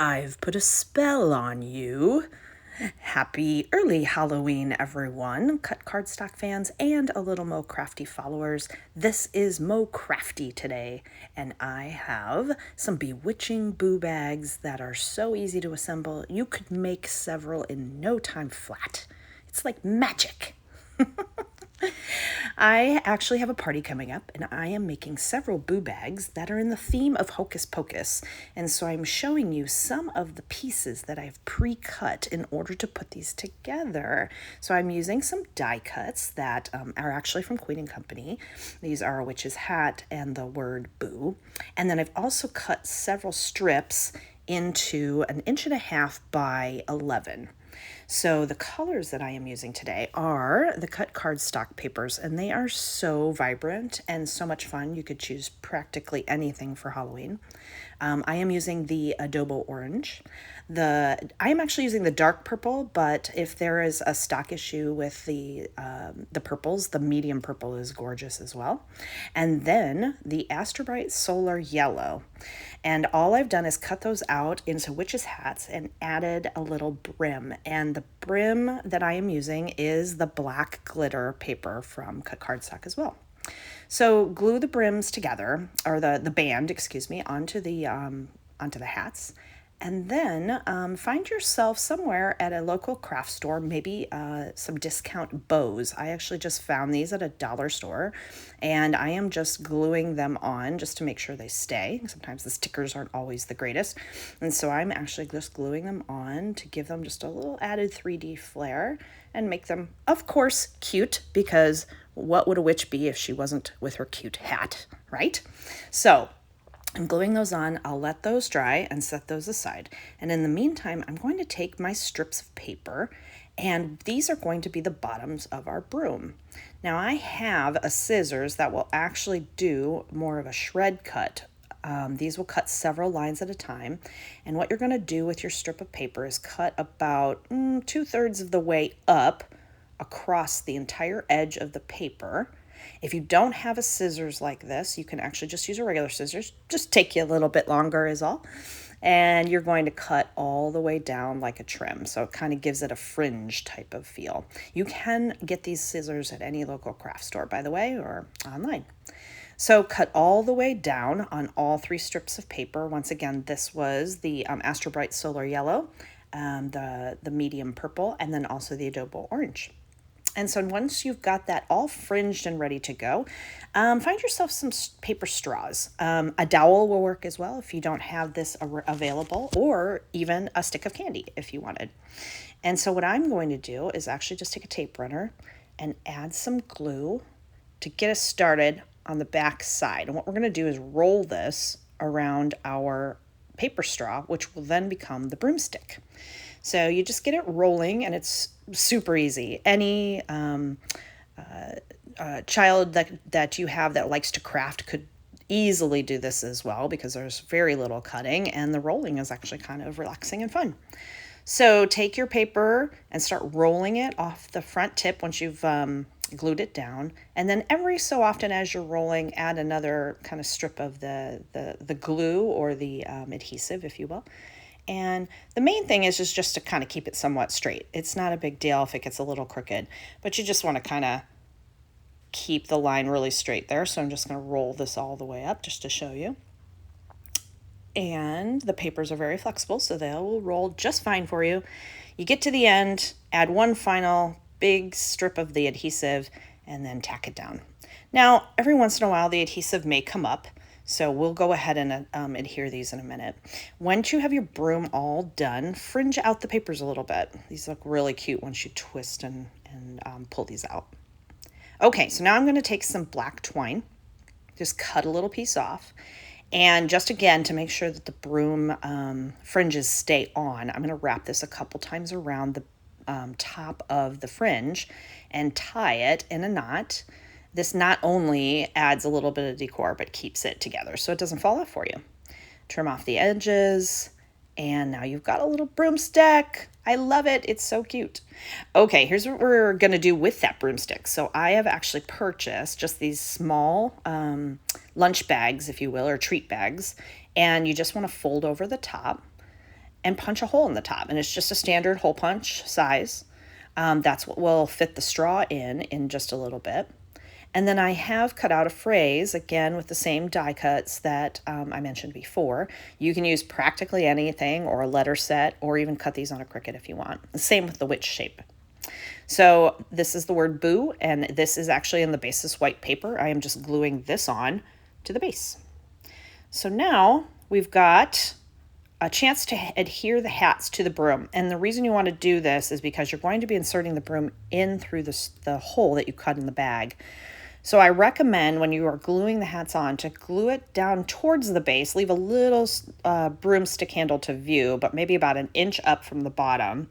I've put a spell on you. Happy early Halloween, everyone, cut cardstock fans and a little Mo Crafty followers. This is Mo Crafty today, and I have some Bewitching Boo Bags that are so easy to assemble. You could make several in no time flat. It's like magic. I actually have a party coming up, and I am making several boo bags that are in the theme of Hocus Pocus. And so I'm showing you some of the pieces that I've pre-cut in order to put these together. So I'm using some die cuts that are actually from Queen & Company. These are a witch's hat and the word boo. And then I've also cut several strips into 1.5 by 11. So the colors that I am using today are the cut cardstock papers, and they are so vibrant and so much fun. You could choose practically anything for Halloween. I am using the adobo orange. I am actually using the dark purple, but if there is a stock issue with the purples, the medium purple is gorgeous as well. And then the Astrobrite Solar Yellow. And all I've done is cut those out into witches' hats and added a little brim. And the brim that I am using is the black glitter paper from Cut Cardstock as well. So glue the brims together, or the band, excuse me, onto the hats. And then find yourself somewhere at a local craft store, maybe some discount bows. I actually just found these at a dollar store, and I am just gluing them on just to make sure they stay. Sometimes the stickers aren't always the greatest. And so I'm actually just gluing them on to give them just a little added 3D flair and make them, of course, cute, because what would a witch be if she wasn't with her cute hat, right? So I'm gluing those on. I'll let those dry and set those aside. And in the meantime, I'm going to take my strips of paper, and these are going to be the bottoms of our broom. Now I have a scissors that will actually do more of a shred cut. These will cut several lines at a time. And what you're going to do with your strip of paper is cut about 2/3 of the way up across the entire edge of the paper. If you don't have a scissors like this, you can actually just use a regular scissors. Just take you a little bit longer is all. And you're going to cut all the way down like a trim. So it kind of gives it a fringe type of feel. You can get these scissors at any local craft store, by the way, or online. So cut all the way down on all 3 strips of paper. Once again, this was the Astrobrite Solar Yellow, the medium purple, and then also the adobo orange. And so once you've got that all fringed and ready to go, find yourself some paper straws. A dowel will work as well if you don't have this available, or even a stick of candy if you wanted. And so what I'm going to do is actually just take a tape runner and add some glue to get us started on the back side. And what we're going to do is roll this around our paper straw, which will then become the broomstick. So you just get it rolling, and it's super easy. Any child that you have that likes to craft could easily do this as well, because there's very little cutting, and the rolling is actually kind of relaxing and fun. So take your paper and start rolling it off the front tip once you've glued it down, and then every so often as you're rolling, add another kind of strip of the glue or the adhesive, if you will. And the main thing is just to kind of keep it somewhat straight. It's not a big deal if it gets a little crooked, but you just want to kind of keep the line really straight there. So I'm just going to roll this all the way up just to show you. And the papers are very flexible, so they will roll just fine for you. You get to the end, add one final big strip of the adhesive, and then tack it down. Now, every once in a while, the adhesive may come up, so we'll go ahead and adhere these in a minute. Once you have your broom all done, fringe out the papers a little bit. These look really cute once you twist and pull these out. Okay, so now I'm going to take some black twine, just cut a little piece off, and just again to make sure that the broom fringes stay on, I'm going to wrap this a couple times around the top of the fringe and tie it in a knot. This not only adds a little bit of decor, but keeps it together so it doesn't fall off for you. Trim off the edges, and now you've got a little broomstick. I love it. It's so cute. Okay, here's what we're going to do with that broomstick. So I have actually purchased just these small lunch bags, if you will, or treat bags, and you just want to fold over the top. and punch a hole in the top. And it's just a standard hole punch size. That's what will fit the straw in just a little bit. And then I have cut out a phrase, again, with the same die cuts that I mentioned before. You can use practically anything or a letter set, or even cut these on a Cricut if you want. The same with the witch shape. So this is the word boo, and this is actually in the basis white paper. I am just gluing this on to the base. So now we've got a chance to adhere the hats to the broom. And the reason you want to do this is because you're going to be inserting the broom in through the hole that you cut in the bag. So I recommend when you are gluing the hats on to glue it down towards the base, leave a little broomstick handle to view, but maybe about an inch up from the bottom,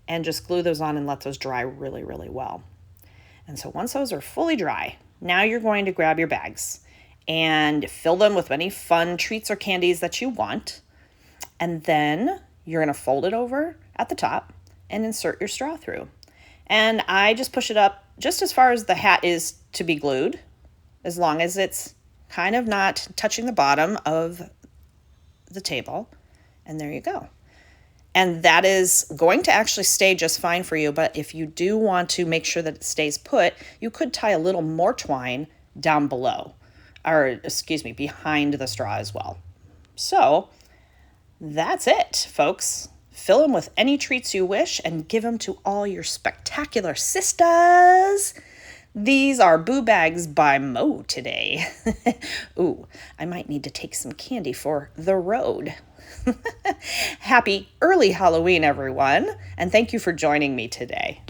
and just glue those on and let those dry really, really well. And so once those are fully dry, now you're going to grab your bags and fill them with any fun treats or candies that you want. And then you're going to fold it over at the top and insert your straw through. And I just push it up just as far as the hat is to be glued, as long as it's kind of not touching the bottom of the table. And there you go. And that is going to actually stay just fine for you. But if you do want to make sure that it stays put, you could tie a little more twine down below, or excuse me, behind the straw as well. So that's it, folks. Fill them with any treats you wish and give them to all your spectacular sisters. These are Boo Bags by Mo today. Ooh, I might need to take some candy for the road. Happy early Halloween, everyone, and thank you for joining me today.